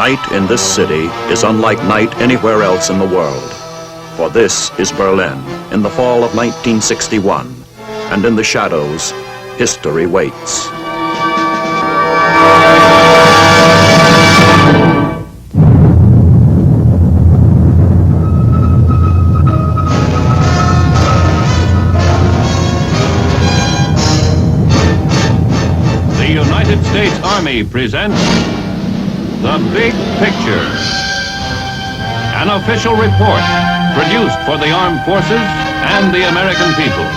Night in this city is unlike night anywhere else in the world. For this is Berlin in the fall of 1961, and in the shadows, history waits. The United States Army presents The Big Picture, an official report produced for the armed forces and the American people.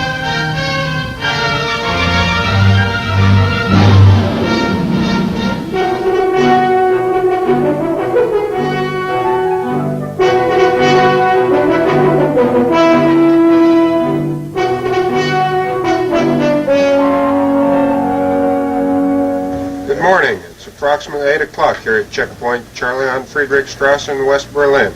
Good morning. It's approximately 8 o'clock here at Checkpoint Charlie on Friedrichstrasse in West Berlin.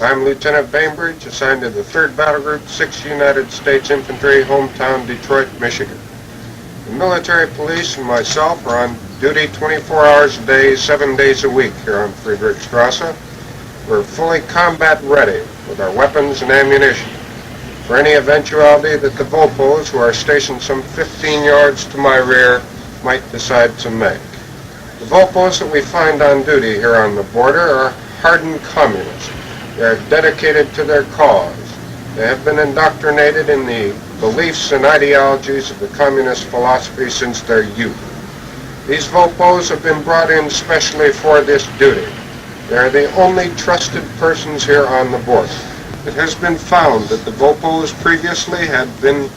I'm Lieutenant Bainbridge, assigned to the 3rd Battle Group, 6th United States Infantry, hometown Detroit, Michigan. The military police and myself are on duty 24 hours a day, 7 days a week here on Friedrichstrasse. We're fully combat ready with our weapons and ammunition for any eventuality that the Vopos, who are stationed some 15 yards to my rear, might decide to make. The Vopos that we find on duty here on the border are hardened communists. They are dedicated to their cause. They have been indoctrinated in the beliefs and ideologies of the communist philosophy since their youth. These Vopos have been brought in specially for this duty. They are the only trusted persons here on the border. It has been found that the Vopos previously had been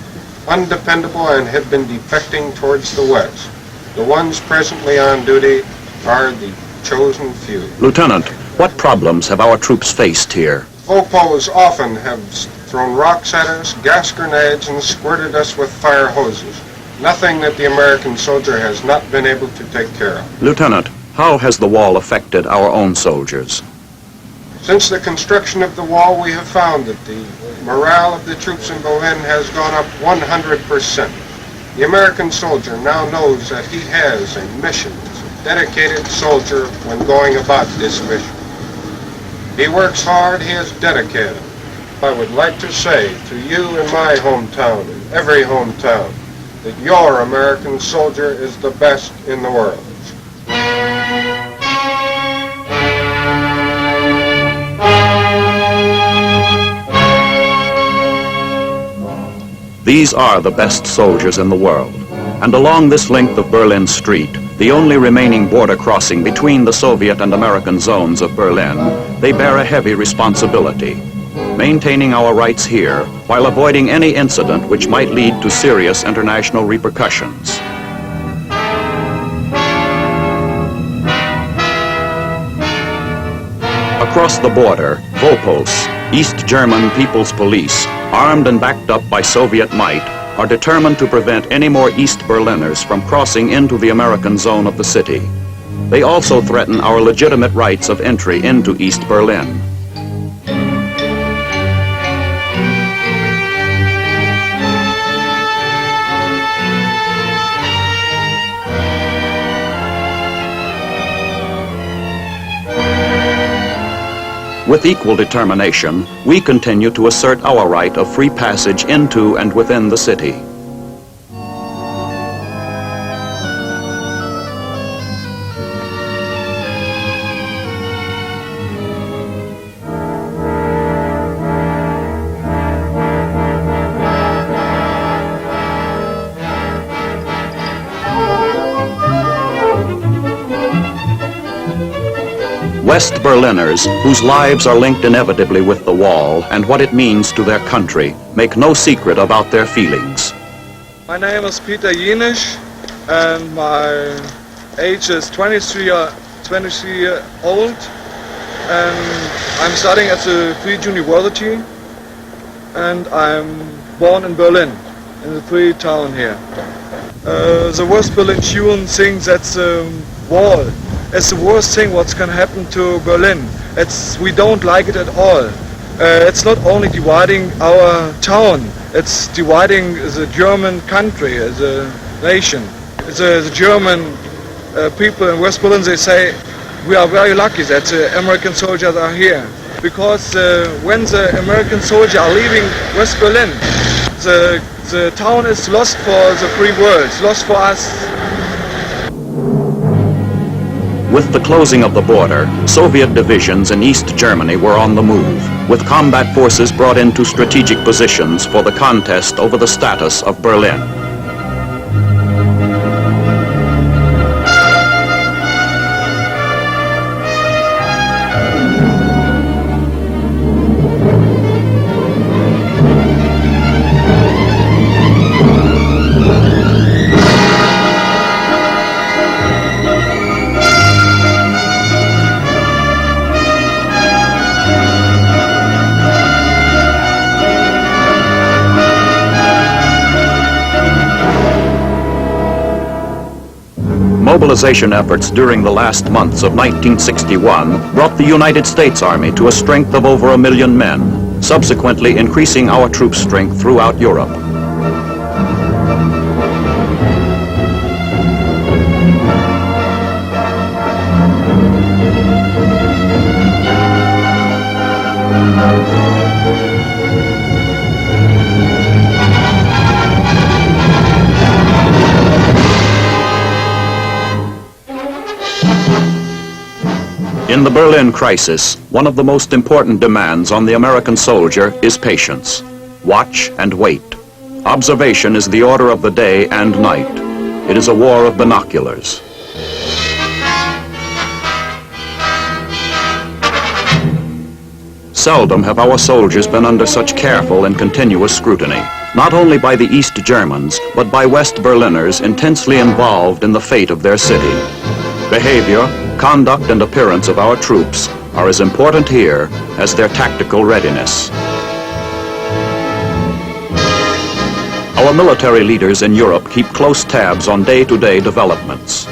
undependable and had been defecting towards the west. The ones presently on duty are the chosen few. Lieutenant, what problems have our troops faced here? Vopos often have thrown rocks at us, gas grenades, and squirted us with fire hoses. Nothing that the American soldier has not been able to take care of. Lieutenant, how has the wall affected our own soldiers? Since the construction of the wall, we have found that the morale of the troops in Berlin has gone up 100%. The American soldier now knows that he has a mission, as a dedicated soldier when going about this mission. He works hard, he is dedicated. I would like to say to you in my hometown, in every hometown, that your American soldier is the best in the world. These are the best soldiers in the world, and along this length of Berlin Street, the only remaining border crossing between the Soviet and American zones of Berlin, they bear a heavy responsibility, maintaining our rights here while avoiding any incident which might lead to serious international repercussions. Across the border, Vopos, East German People's Police, armed and backed up by Soviet might, are determined to prevent any more East Berliners from crossing into the American zone of the city. They also threaten our legitimate rights of entry into East Berlin. With equal determination, we continue to assert our right of free passage into and within the city. West Berliners, whose lives are linked inevitably with the wall and what it means to their country, make no secret about their feelings. My name is Peter Jenisch, and my age is 23 years old, and I'm studying at the Free University, and I'm born in Berlin, in the free town here. The West Berlin tune thinks that the wall is the worst thing what's can happen to Berlin. We don't like it at all. It's not only dividing our town, it's dividing the German country, the nation. The German people in West Berlin, they say we are very lucky that the American soldiers are here, because when the American soldiers are leaving West Berlin, the town is lost for the free world, lost for us. With the closing of the border, Soviet divisions in East Germany were on the move, with combat forces brought into strategic positions for the contest over the status of Berlin. Mobilization efforts during the last months of 1961 brought the United States Army to a strength of over 1 million men, subsequently increasing our troop strength throughout Europe. In the Berlin crisis, one of the most important demands on the American soldier is patience. Watch and wait. Observation is the order of the day and night. It is a war of binoculars. Seldom have our soldiers been under such careful and continuous scrutiny, not only by the East Germans, but by West Berliners intensely involved in the fate of their city. Behavior, conduct, and appearance of our troops are as important here as their tactical readiness. Our military leaders in Europe keep close tabs on day-to-day developments.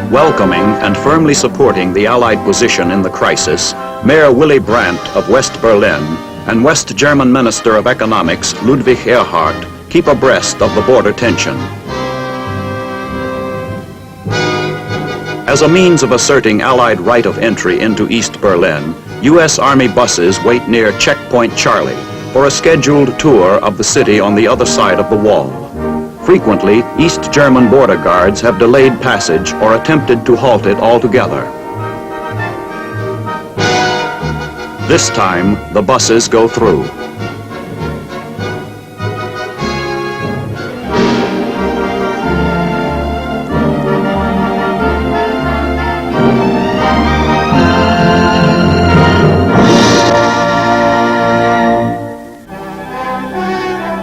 Welcoming and firmly supporting the Allied position in the crisis, Mayor Willy Brandt of West Berlin and West German Minister of Economics Ludwig Erhard keep abreast of the border tension. As a means of asserting Allied right of entry into East Berlin, U.S. Army buses wait near Checkpoint Charlie for a scheduled tour of the city on the other side of the wall. Frequently, East German border guards have delayed passage or attempted to halt it altogether. This time, the buses go through.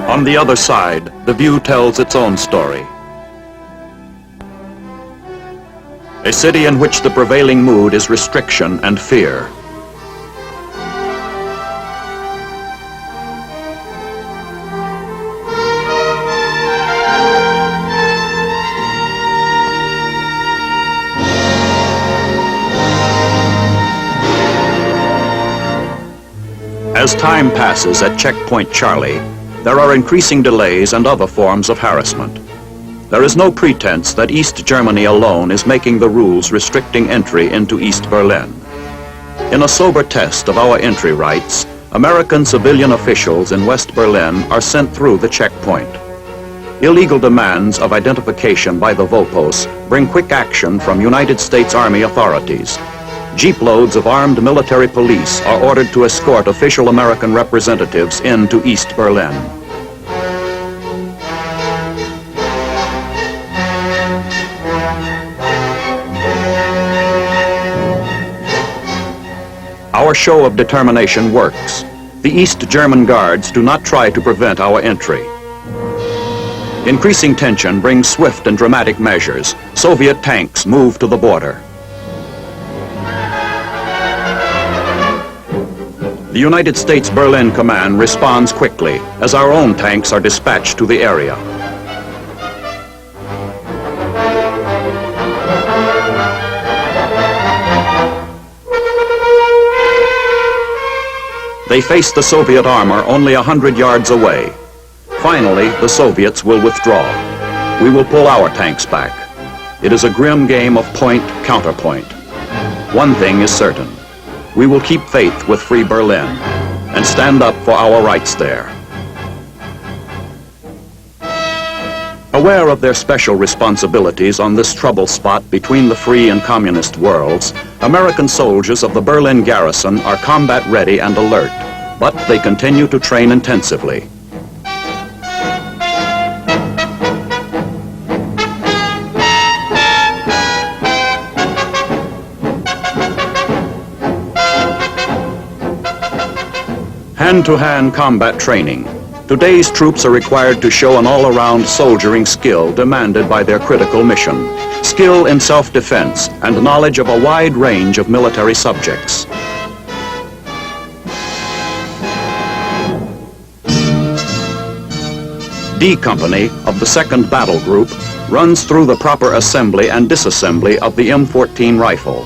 On the other side, the view tells its own story. A city in which the prevailing mood is restriction and fear. As time passes at Checkpoint Charlie, there are increasing delays and other forms of harassment. There is no pretense that East Germany alone is making the rules restricting entry into East Berlin. In a sober test of our entry rights, American civilian officials in West Berlin are sent through the checkpoint. Illegal demands of identification by the Vopos bring quick action from United States Army authorities. Jeeploads of armed military police are ordered to escort official American representatives into East Berlin. Our show of determination works. The East German guards do not try to prevent our entry. Increasing tension brings swift and dramatic measures. Soviet tanks move to the border. The United States Berlin Command responds quickly as our own tanks are dispatched to the area. They face the Soviet armor only 100 yards away. Finally, the Soviets will withdraw. We will pull our tanks back. It is a grim game of point-counterpoint. One thing is certain. We will keep faith with Free Berlin and stand up for our rights there. Aware of their special responsibilities on this trouble spot between the free and communist worlds, American soldiers of the Berlin garrison are combat ready and alert, but they continue to train intensively. Hand-to-hand combat training. Today's troops are required to show an all-around soldiering skill demanded by their critical mission, skill in self-defense, and knowledge of a wide range of military subjects. D Company of the 2nd Battle Group runs through the proper assembly and disassembly of the M14 rifle.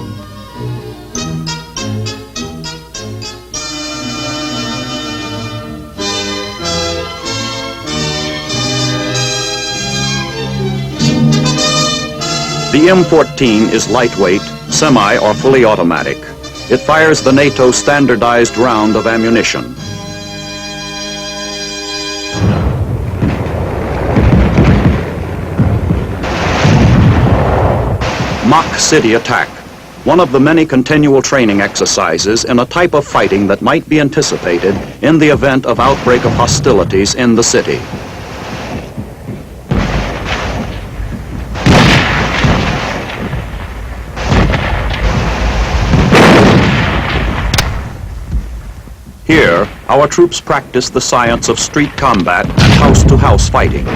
The M14 is lightweight, semi or fully automatic. It fires the NATO standardized round of ammunition. Mock City Attack, one of the many continual training exercises in a type of fighting that might be anticipated in the event of outbreak of hostilities in the city. Here, our troops practice the science of street combat and house-to-house fighting.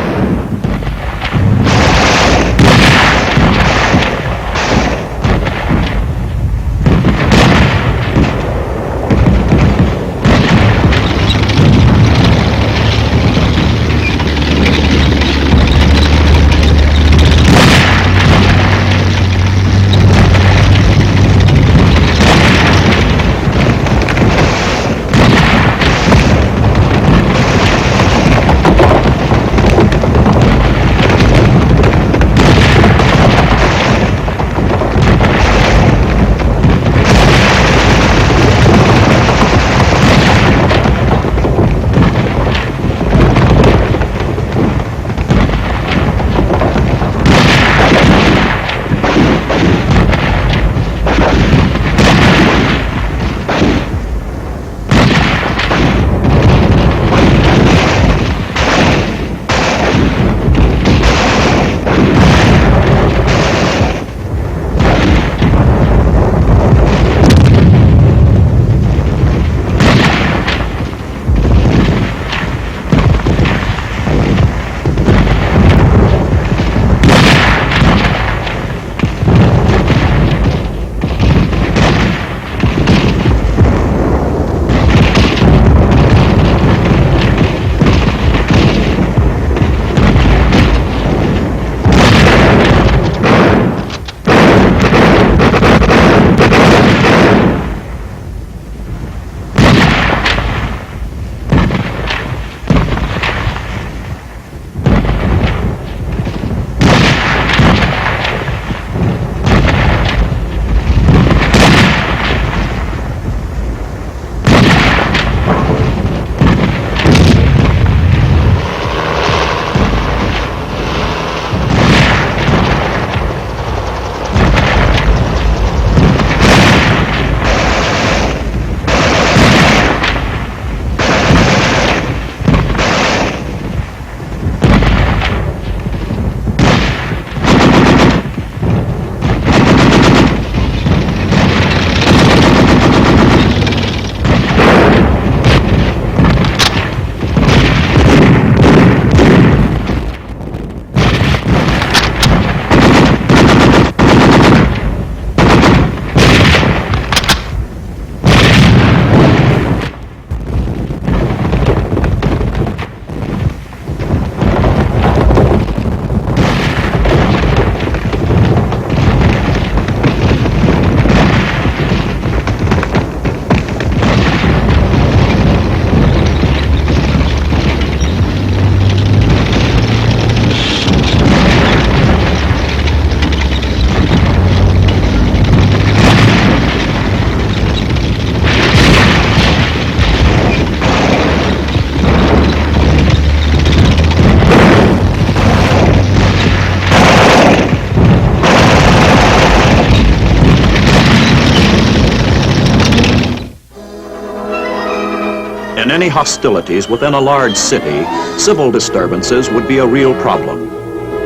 any hostilities within a large city, civil disturbances would be a real problem.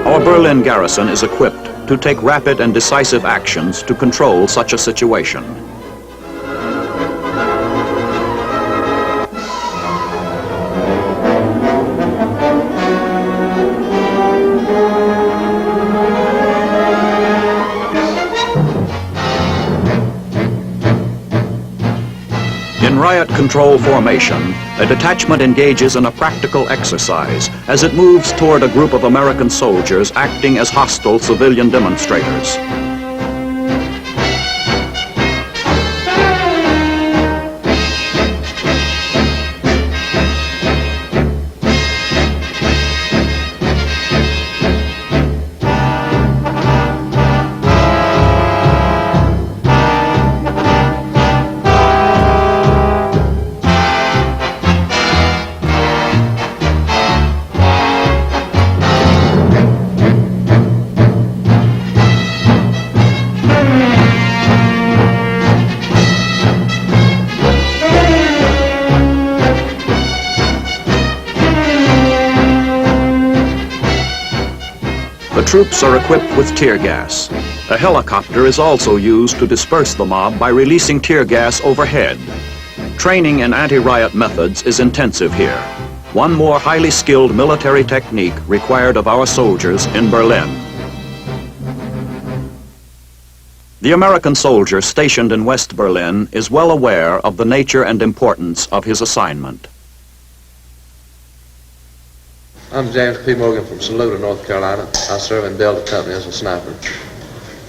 Our Berlin garrison is equipped to take rapid and decisive actions to control such a situation. In riot control formation, a detachment engages in a practical exercise as it moves toward a group of American soldiers acting as hostile civilian demonstrators. Troops are equipped with tear gas. A helicopter is also used to disperse the mob by releasing tear gas overhead. Training in anti-riot methods is intensive here. One more highly skilled military technique required of our soldiers in Berlin. The American soldier stationed in West Berlin is well aware of the nature and importance of his assignment. I'm James P. Morgan from Saluda, North Carolina. I serve in Delta Company as a sniper.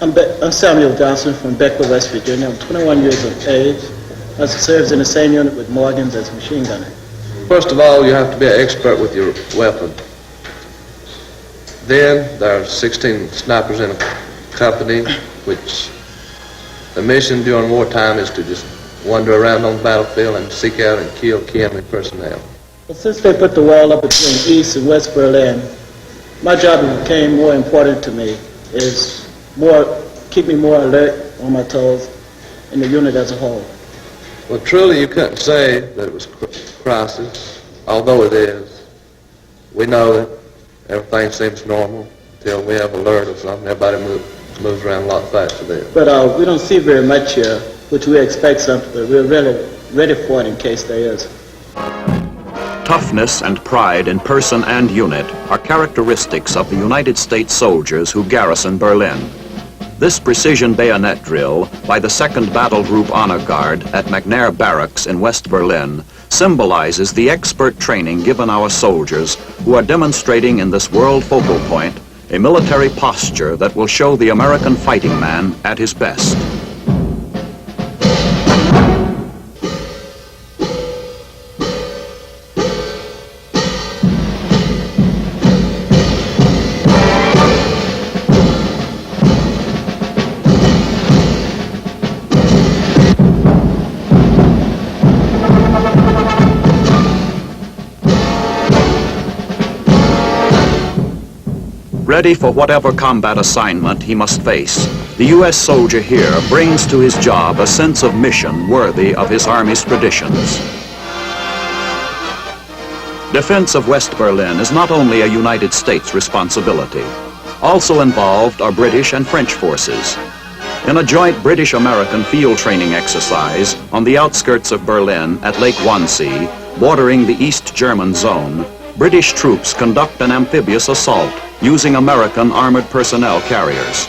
I'm Samuel Johnson from Beckley, West Virginia. I'm 21 years of age. I served in the same unit with Morgans as a machine gunner. First of all, you have to be an expert with your weapon. Then there are 16 snipers in a company, which the mission during wartime is to just wander around on the battlefield and seek out and kill key enemy personnel. Well, since they put the wall up between East and West Berlin, my job became more important to me, is keep me more alert on my toes in the unit as a whole. Well, truly you couldn't say that it was crisis, although it is. We know that everything seems normal until we have alert or something. Everybody moves around a lot faster there. But we don't see very much here, which we expect something, but we're really ready for it in case there is. Toughness and pride in person and unit are characteristics of the United States soldiers who garrison Berlin. This precision bayonet drill by the 2nd Battle Group Honor Guard at McNair Barracks in West Berlin symbolizes the expert training given our soldiers who are demonstrating in this world focal point a military posture that will show the American fighting man at his best. Ready for whatever combat assignment he must face, the U.S. soldier here brings to his job a sense of mission worthy of his Army's traditions. Defense of West Berlin is not only a United States responsibility. Also involved are British and French forces. In a joint British-American field training exercise on the outskirts of Berlin at Lake Wannsee, bordering the East German zone, British troops conduct an amphibious assault using American armored personnel carriers.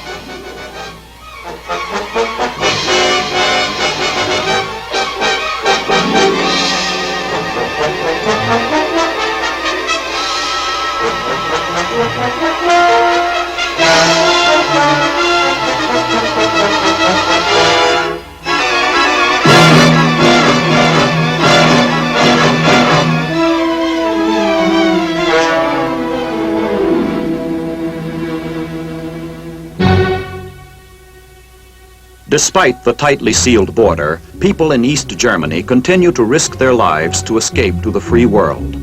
Despite the tightly sealed border, people in East Germany continue to risk their lives to escape to the free world.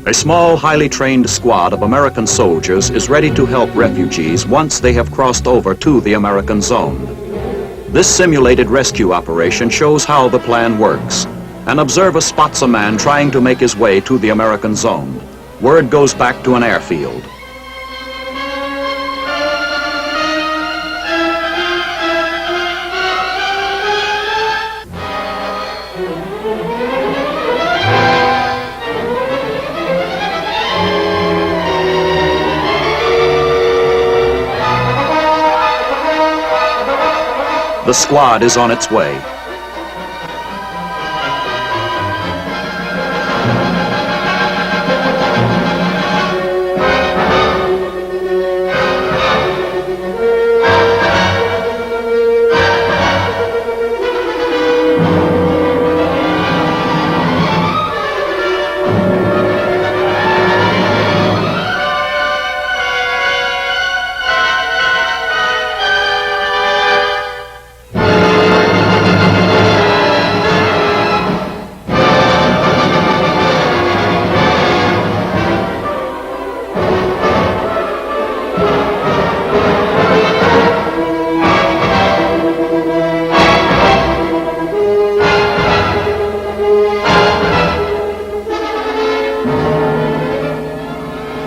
A small, highly trained squad of American soldiers is ready to help refugees once they have crossed over to the American zone. This simulated rescue operation shows how the plan works. An observer spots a man trying to make his way to the American zone. Word goes back to an airfield. The squad is on its way.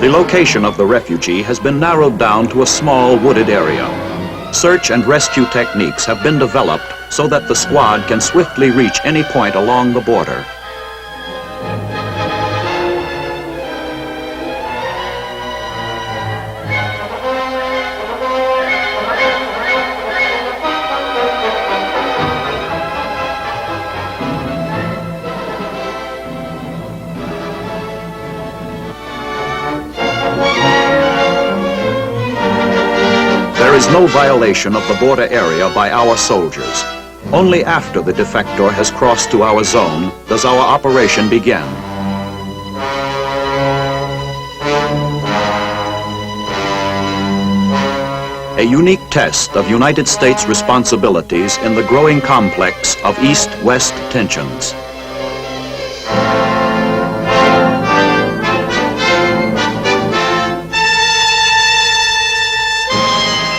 The location of the refugee has been narrowed down to a small wooded area. Search and rescue techniques have been developed so that the squad can swiftly reach any point along the border. There is no violation of the border area by our soldiers. Only after the defector has crossed to our zone does our operation begin. A unique test of United States responsibilities in the growing complex of East-West tensions.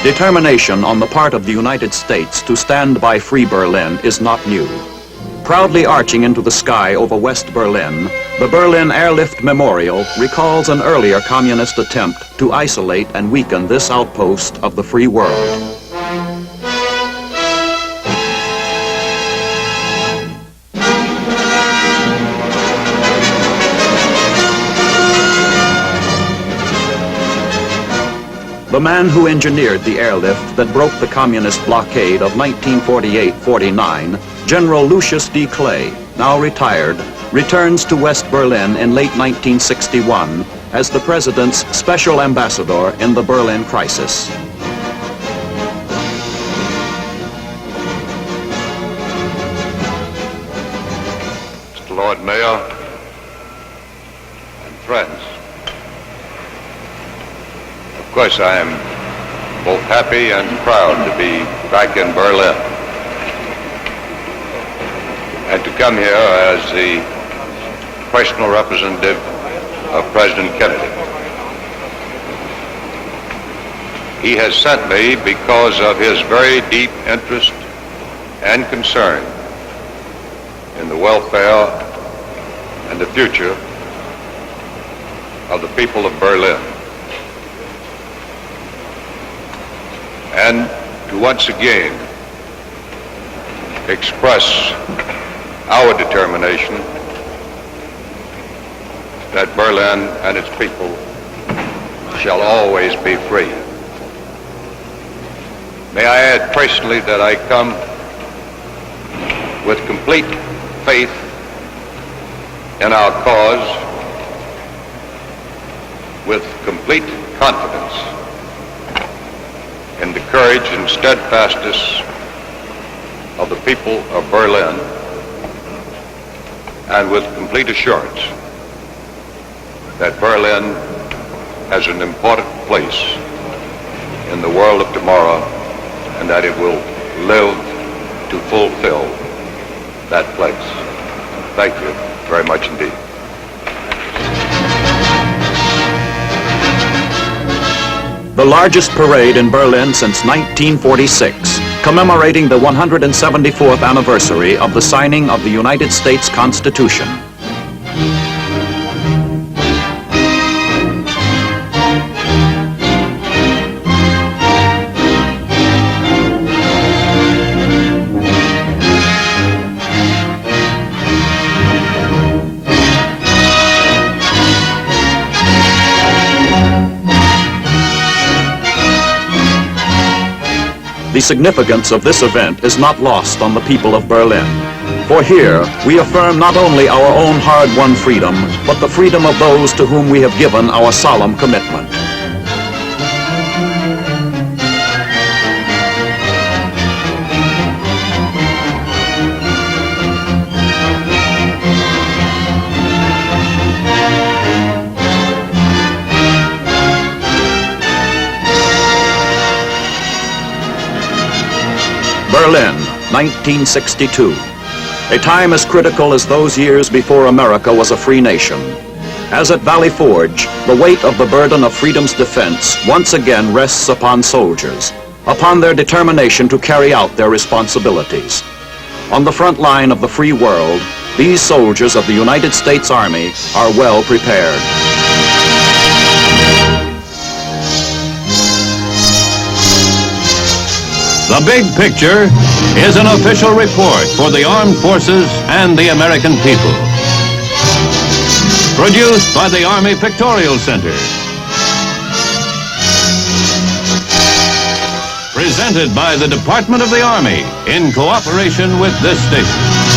Determination on the part of the United States to stand by Free Berlin is not new. Proudly arching into the sky over West Berlin, the Berlin Airlift Memorial recalls an earlier communist attempt to isolate and weaken this outpost of the free world. The man who engineered the airlift that broke the communist blockade of 1948-49, General Lucius D. Clay, now retired, returns to West Berlin in late 1961 as the President's special ambassador in the Berlin crisis. Mr. Lord Mayor and friends, of course, I am both happy and proud to be back in Berlin and to come here as the personal representative of President Kennedy. He has sent me because of his very deep interest and concern in the welfare and the future of the people of Berlin, and to once again express our determination that Berlin and its people shall always be free. May I add personally that I come with complete faith in our cause, with complete confidence in the courage and steadfastness of the people of Berlin, and with complete assurance that Berlin has an important place in the world of tomorrow and that it will live to fulfill that place. Thank you very much indeed. The largest parade in Berlin since 1946, commemorating the 174th anniversary of the signing of the United States Constitution. The significance of this event is not lost on the people of Berlin. For here, we affirm not only our own hard-won freedom, but the freedom of those to whom we have given our solemn commitment. Berlin, 1962. A time as critical as those years before America was a free nation. As at Valley Forge, the weight of the burden of freedom's defense once again rests upon soldiers, upon their determination to carry out their responsibilities. On the front line of the free world, these soldiers of the United States Army are well prepared. The Big Picture is an official report for the armed forces and the American people. Produced by the Army Pictorial Center. Presented by the Department of the Army in cooperation with this station.